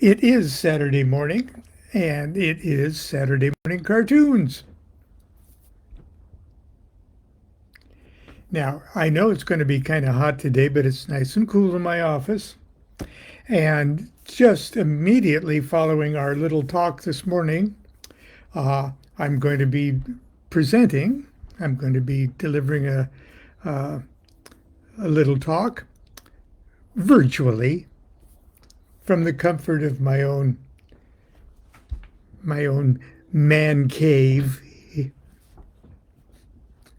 It is Saturday morning, and it is Saturday morning cartoons. Now, I know it's going to be kind of hot today, but it's nice and cool in my office. And just immediately following our little talk this morning, I'm going to be presenting. I'm going to be delivering a, a little talk virtually from the comfort of my own man cave,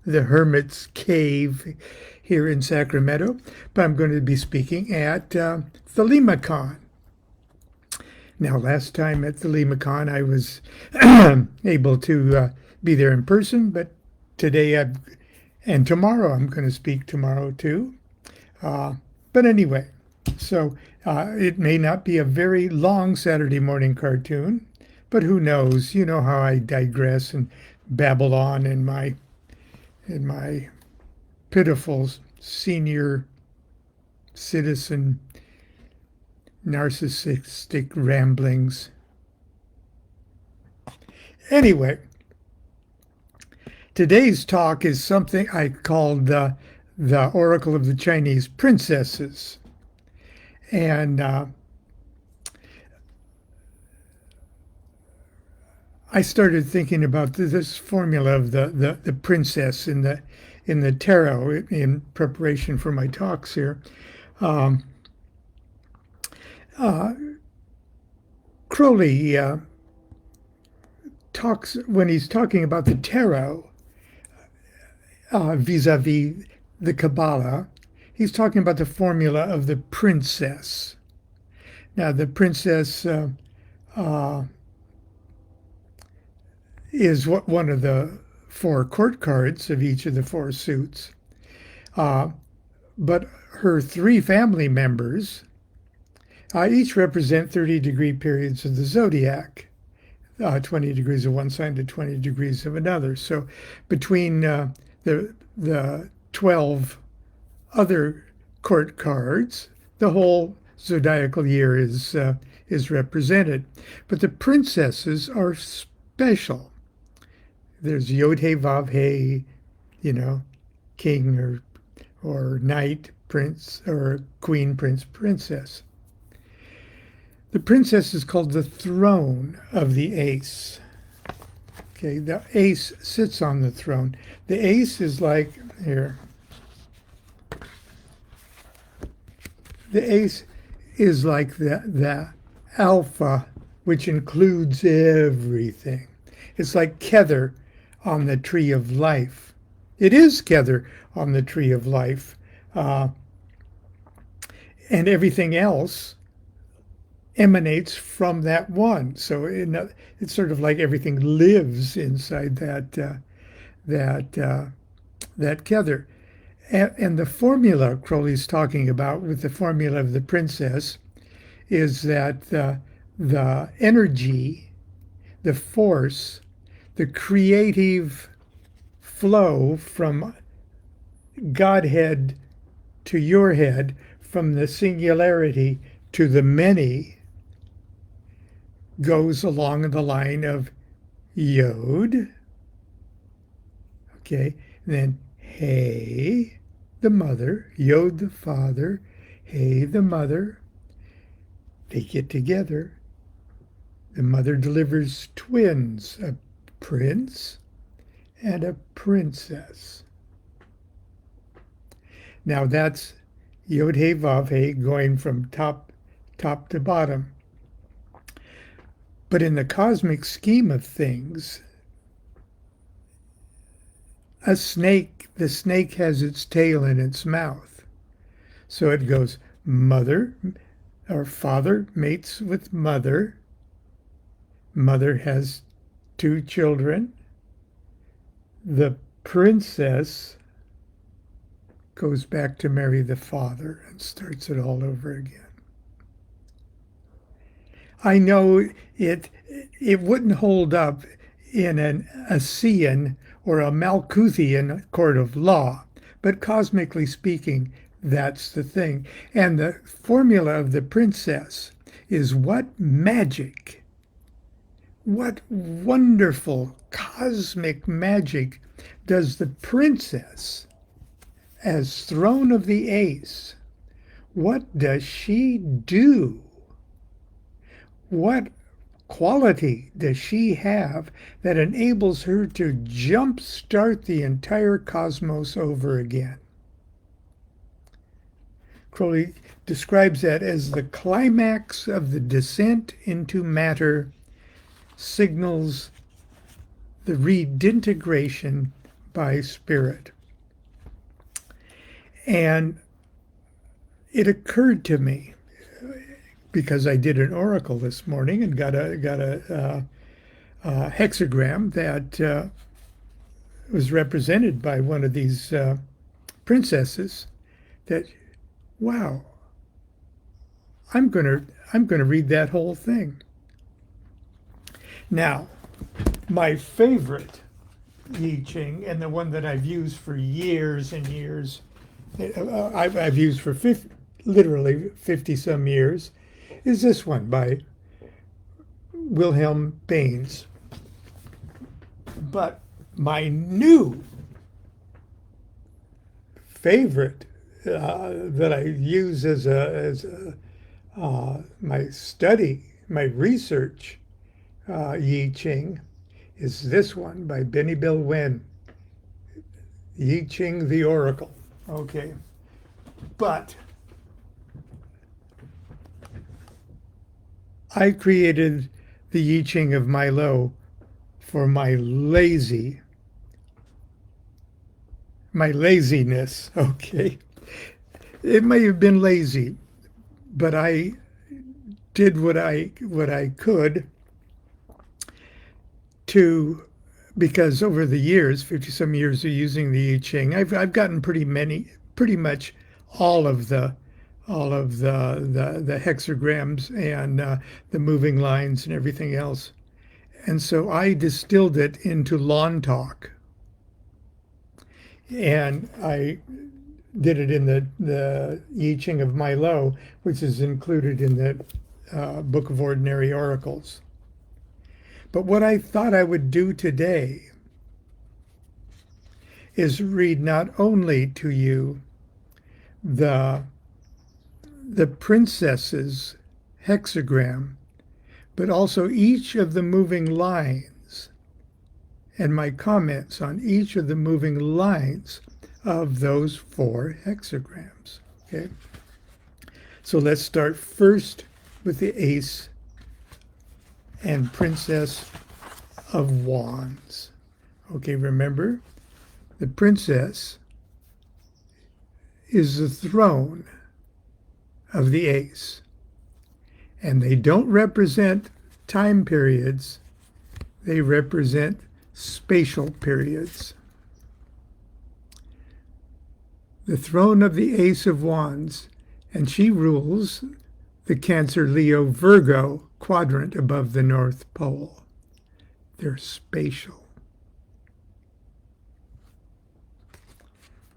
the Hermit's Cave here in Sacramento. But I'm going to be speaking at the LimaCon. Now, last time at the LimaCon, I was able to be there in person, but today and tomorrow I'm going to speak tomorrow too. But anyway, so it may not be a very long Saturday morning cartoon, but who knows? You know how I digress and babble on in my pitiful senior citizen narcissistic ramblings. Anyway, today's talk is something I called the Oracle of the Chinese Princesses. And I started thinking about this formula of the princess in the tarot in preparation for my talks here. Crowley talks, when he's talking about the tarot vis-a-vis the Kabbalah, he's talking about the formula of the princess. Now, the princess is one of the four court cards of each of the four suits. But her three family members each represent 30-degree periods of the zodiac, 20 degrees of one sign to 20 degrees of another. So between the 12 other court cards, the whole zodiacal year is represented. But the princesses are special. There's Yod He Vav He, king or knight, prince, or queen, prince, princess. The princess is called the throne of the ace. Okay, the ace sits on the throne. The ace is like, here. The ace is like the alpha, which includes everything. It's like Kether on the tree of life. It is Kether on the tree of life. And everything else emanates from that one. So it's sort of like everything lives inside that Kether. And the formula Crowley's talking about with the formula of the princess is that the energy, the force, the creative flow from Godhead to your head, from the singularity to the many, goes along the line of Yod, okay, and then He, the mother, Yod the father, He the mother. They get together. The mother delivers twins, a prince and a princess. Now that's Yod He Vav He going from top to bottom. But in the cosmic scheme of things, the snake has its tail in its mouth. So it goes mother, or father mates with mother. Mother has two children. The princess goes back to marry the father and starts it all over again. I know it wouldn't hold up in an Assean or a Malkuthian court of law, but cosmically speaking, that's the thing. And the formula of the princess is what magic, what wonderful cosmic magic does the princess, as throne of the ace, what does she do? What quality does she have that enables her to jumpstart the entire cosmos over again? Crowley describes that as the climax of the descent into matter signals the redintegration by spirit. And it occurred to me, because I did an oracle this morning and got a hexagram that was represented by one of these princesses, that, wow, I'm gonna read that whole thing. Now, my favorite I Ching, and the one that I've used for years and years, I've used for literally 50 some years, is this one by Wilhelm Baines. But my new favorite that I use as my study, my research I Ching, is this one by Benny Bill Wen, I Ching the Oracle. Okay, but I created the I Ching of Milo for my laziness. Okay, it may have been lazy, but I did what I could to, because over the years, 50 some years of using the I Ching, I've gotten pretty much all of the hexagrams and the moving lines and everything else. And so I distilled it into lawn talk. And I did it in the I Ching of Milo, which is included in the Book of Ordinary Oracles. But what I thought I would do today is read not only to you the princess's hexagram, but also each of the moving lines and my comments on each of the moving lines of those 4 hexagrams. Okay, so let's start first with the Ace and Princess of Wands. Okay, remember, the princess is the throne of the ace, and they don't represent time periods, they represent spatial periods. The throne of the Ace of Wands, and she rules the Cancer, Leo, Virgo quadrant above the North Pole. They're spatial.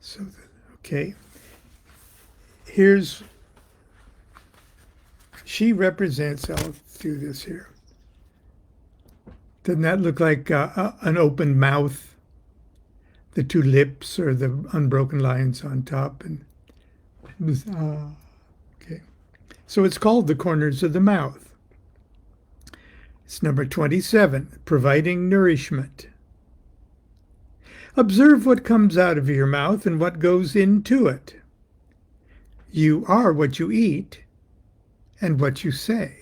So, okay, she represents, I'll do this here. Doesn't that look like an open mouth? The 2 lips or the unbroken lines on top. And okay, so it's called the corners of the mouth. It's number 27, providing nourishment. Observe what comes out of your mouth and what goes into it. You are what you eat and what you say.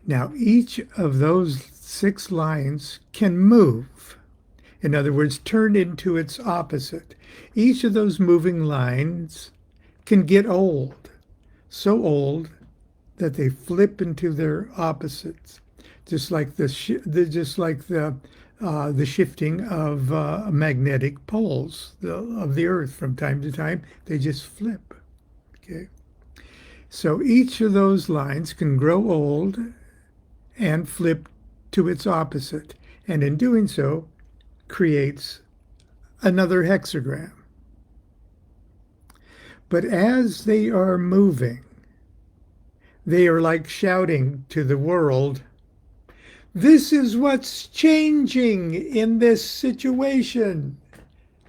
Now, each of those 6 lines can move. In other words, turn into its opposite. Each of those moving lines can get old, so old that they flip into their opposites, just like the shifting of magnetic poles of the Earth from time to time. They just flip. Okay, so each of those lines can grow old and flip to its opposite, and in doing so, creates another hexagram. But as they are moving, They are like shouting to the world, this is what's changing in this situation.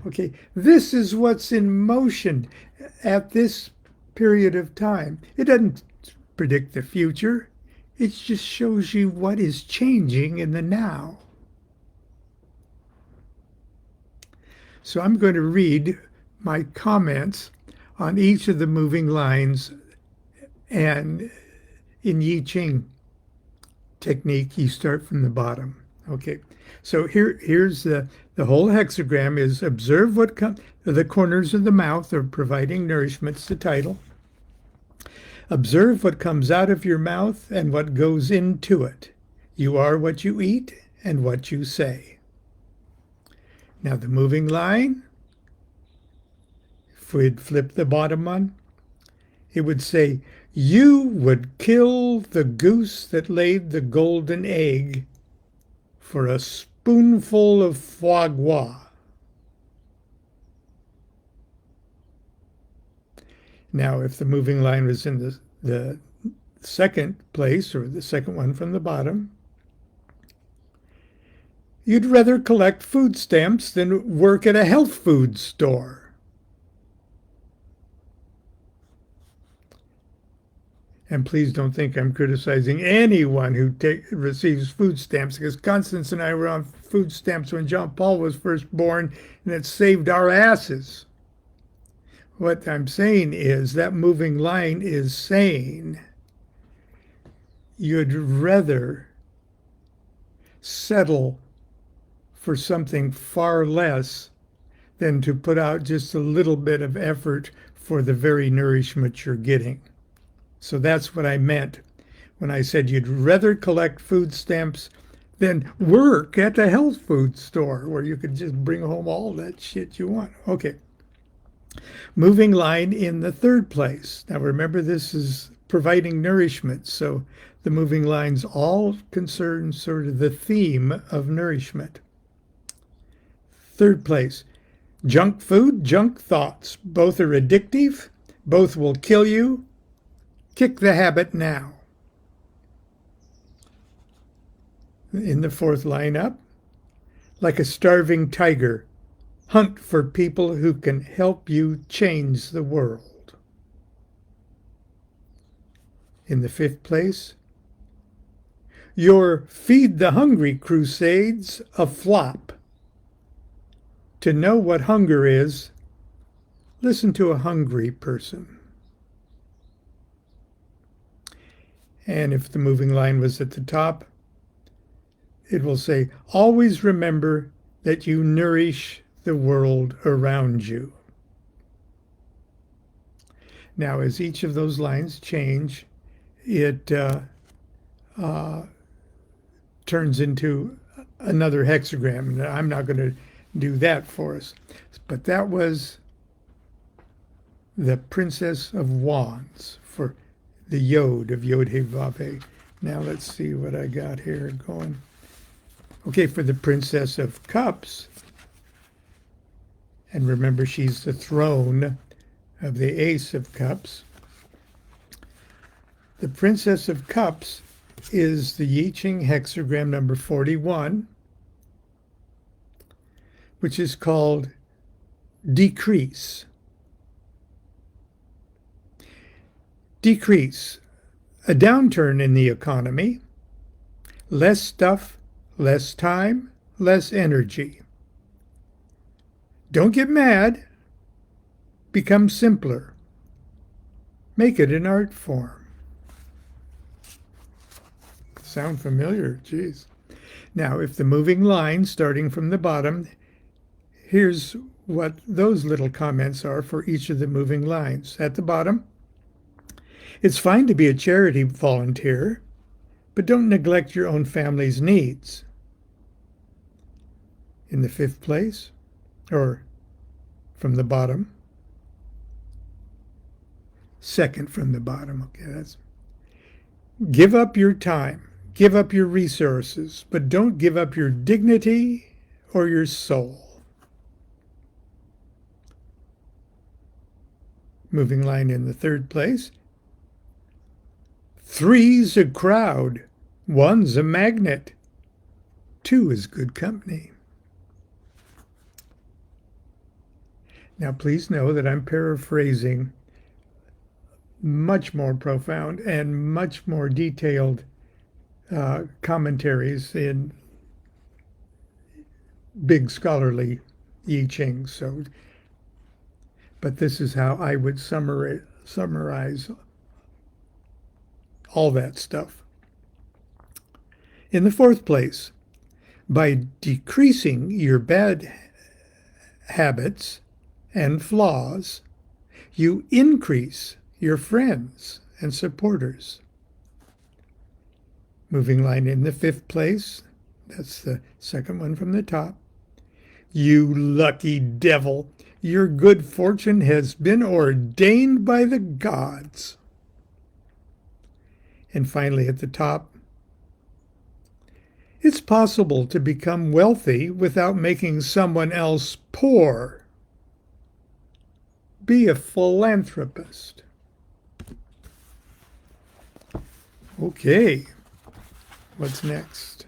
Okay, this is what's in motion at this period of time. It doesn't predict the future. It just shows you what is changing in the now. So I'm going to read my comments on each of the moving lines, and in I Ching technique, you start from the bottom. Okay, so here's the whole hexagram is observe what the corners of the mouth are providing nourishment. It's the title. Observe what comes out of your mouth and what goes into it. You are what you eat and what you say. Now the moving line, if we'd flip the bottom one, it would say, you would kill the goose that laid the golden egg for a spoonful of foie gras. Now, if the moving line was in the second place, or the second one from the bottom, you'd rather collect food stamps than work at a health food store. And please don't think I'm criticizing anyone who receives food stamps, because Constance and I were on food stamps when John Paul was first born, and it saved our asses. What I'm saying is that moving line is saying you'd rather settle for something far less than to put out just a little bit of effort for the very nourishment you're getting. So that's what I meant when I said you'd rather collect food stamps than work at the health food store where you could just bring home all that shit you want. Okay. Moving line in the third place. Now remember, this is providing nourishment, so the moving lines all concern sort of the theme of nourishment. Third place. Junk food, junk thoughts. Both are addictive. Both will kill you. Kick the habit now. In the fourth line up, like a starving tiger, hunt for people who can help you change the world. In the fifth place, your Feed the Hungry crusade's a flop. To know what hunger is, listen to a hungry person. And if the moving line was at the top, it will say, always remember that you nourish the world around you. Now, as each of those lines change, it turns into another hexagram. And I'm not going to do that for us. But that was the Princess of Wands for the Yod of Yod He Vav He. Now let's see what I got here going. Okay, for the Princess of Cups, and remember she's the throne of the Ace of Cups. The Princess of Cups is the I Ching hexagram number 41, which is called decrease. Decrease, a downturn in the economy, less stuff, less time, less energy. Don't get mad. Become simpler. Make it an art form. Sound familiar? Geez. Now, if the moving line starting from the bottom, here's what those little comments are for each of the moving lines. At the bottom, it's fine to be a charity volunteer, but don't neglect your own family's needs. In the fifth place, or from the bottom, second from the bottom, okay, that's give up your time, give up your resources, but don't give up your dignity or your soul. Moving line in the third place, Three's a crowd. One's a magnet. Two is good company. Now, please know that I'm paraphrasing much more profound and much more detailed commentaries in big scholarly I Ching. So, but this is how I would summarize all that stuff. In the fourth place, by decreasing your bad habits and flaws, you increase your friends and supporters. Moving line in the fifth place, that's the second one from the top. You lucky devil, your good fortune has been ordained by the gods. And finally at the top, it's possible to become wealthy without making someone else poor. Be a philanthropist. Okay, what's next?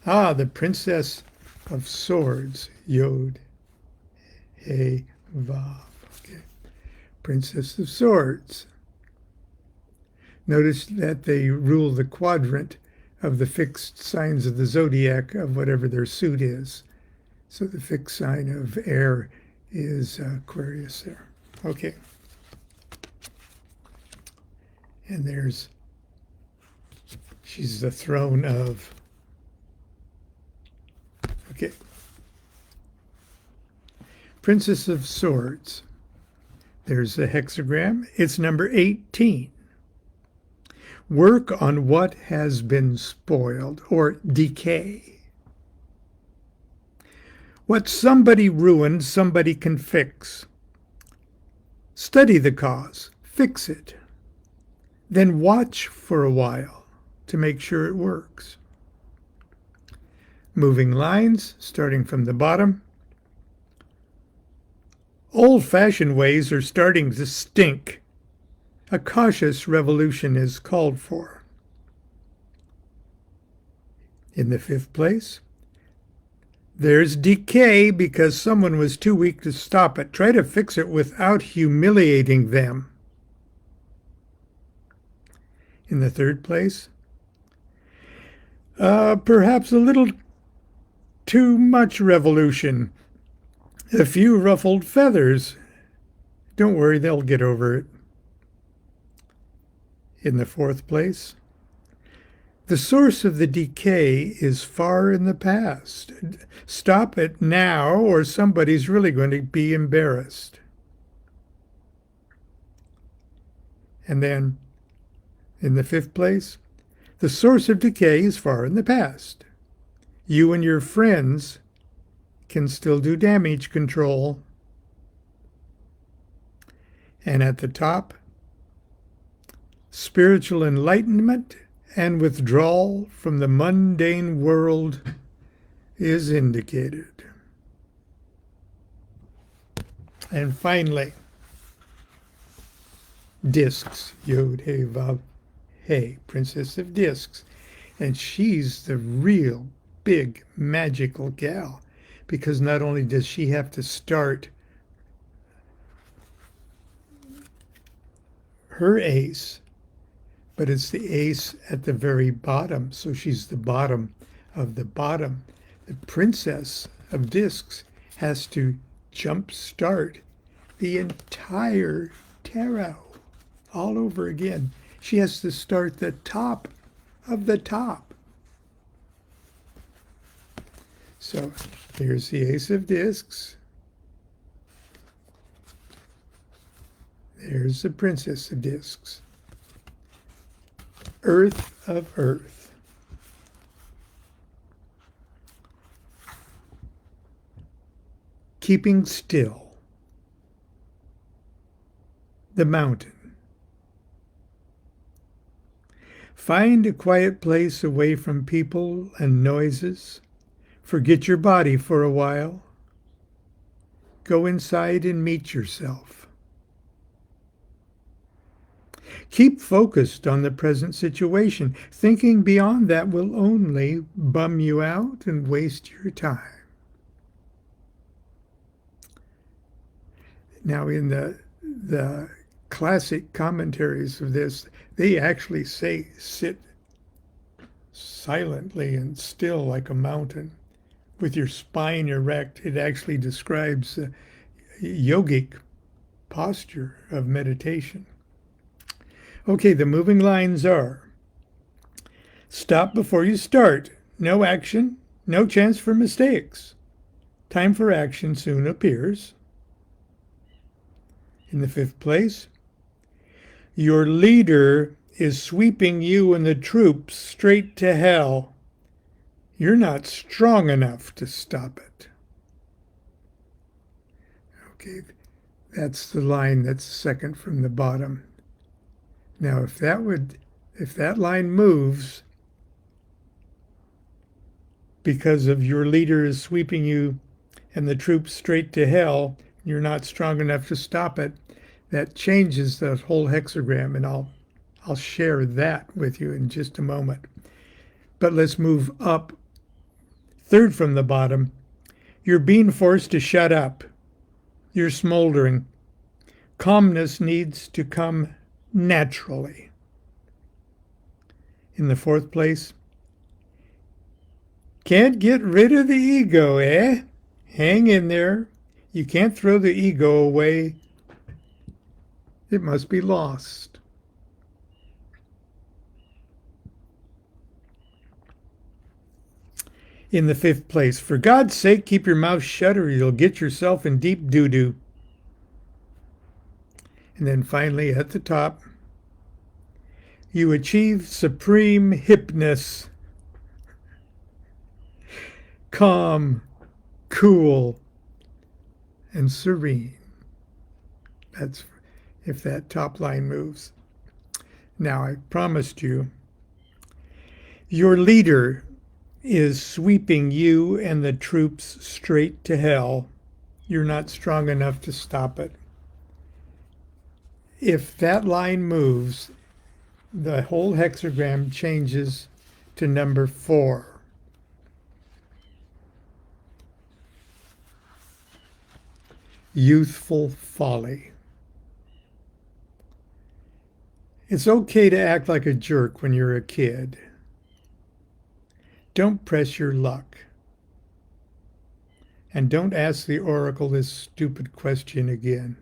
The Princess of Swords, Yod, He, Vav. Okay, Princess of Swords. Notice that they rule the quadrant of the fixed signs of the zodiac of whatever their suit is. So the fixed sign of air is Aquarius there. Okay. And she's the throne of, okay. Princess of Swords. There's the hexagram. It's number 18. Work on what has been spoiled or decay. What somebody ruined, somebody can fix. Study the cause, fix it. Then watch for a while to make sure it works. Moving lines, starting from the bottom. Old-fashioned ways are starting to stink. A cautious revolution is called for. In the fifth place, there's decay because someone was too weak to stop it. Try to fix it without humiliating them. In the third place, perhaps a little too much revolution. A few ruffled feathers. Don't worry, they'll get over it. In the fourth place, the source of the decay is far in the past. Stop it now or somebody's really going to be embarrassed. And then, in the fifth place, the source of decay is far in the past. You and your friends can still do damage control. And at the top, spiritual enlightenment and withdrawal from the mundane world is indicated. And finally, discs, Yod, He, Vav, He, Princess of Discs. And she's the real big magical gal, because not only does she have to start her ace, but it's the ace at the very bottom. So she's the bottom of the bottom. The Princess of Discs has to jumpstart the entire tarot all over again. She has to start the top of the top. So here's the Ace of Discs. There's the Princess of Discs. Earth of Earth. Keeping still. The Mountain. Find a quiet place away from people and noises. Forget your body for a while. Go inside and meet yourself. Keep focused on the present situation. Thinking beyond that will only bum you out and waste your time. Now, in the classic commentaries of this, they actually say sit silently and still like a mountain with your spine erect. It actually describes a yogic posture of meditation. Okay, the moving lines are: stop before you start. No action, no chance for mistakes. Time for action soon appears. In the fifth place, your leader is sweeping you and the troops straight to hell. You're not strong enough to stop it. Okay, that's the line that's second from the bottom. Now, if that line moves because of your leader is sweeping you and the troops straight to hell, you're not strong enough to stop it, that changes the whole hexagram, and I'll share that with you in just a moment. But let's move up. Third from the bottom, you're being forced to shut up. You're smoldering. Calmness needs to come naturally. In the fourth place, can't get rid of the ego, eh? Hang in there. You can't throw the ego away. It must be lost. In the fifth place, for God's sake, keep your mouth shut or you'll get yourself in deep doo-doo. And then finally, at the top, you achieve supreme hipness. Calm, cool, and serene. That's if that top line moves. Now, I promised you, your leader is sweeping you and the troops straight to hell. You're not strong enough to stop it. If that line moves, the whole hexagram changes to number 4. Youthful folly. It's okay to act like a jerk when you're a kid. Don't press your luck. And don't ask the oracle this stupid question again.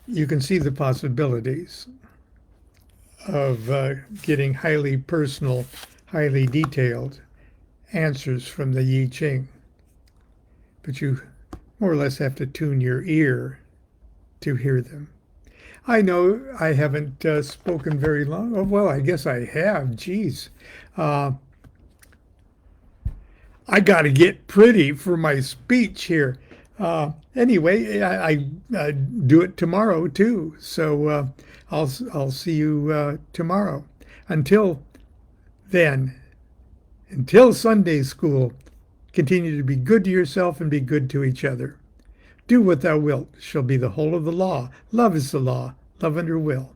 You can see the possibilities of getting highly personal, highly detailed answers from the I Ching. But you more or less have to tune your ear to hear them. I know I haven't spoken very long. Oh, well, I guess I have. Geez. I got to get pretty for my speech here. Anyway, I do it tomorrow too. So I'll see you tomorrow. Until then, until Sunday school, continue to be good to yourself and be good to each other. Do what thou wilt shall be the whole of the law. Love is the law. Love under will.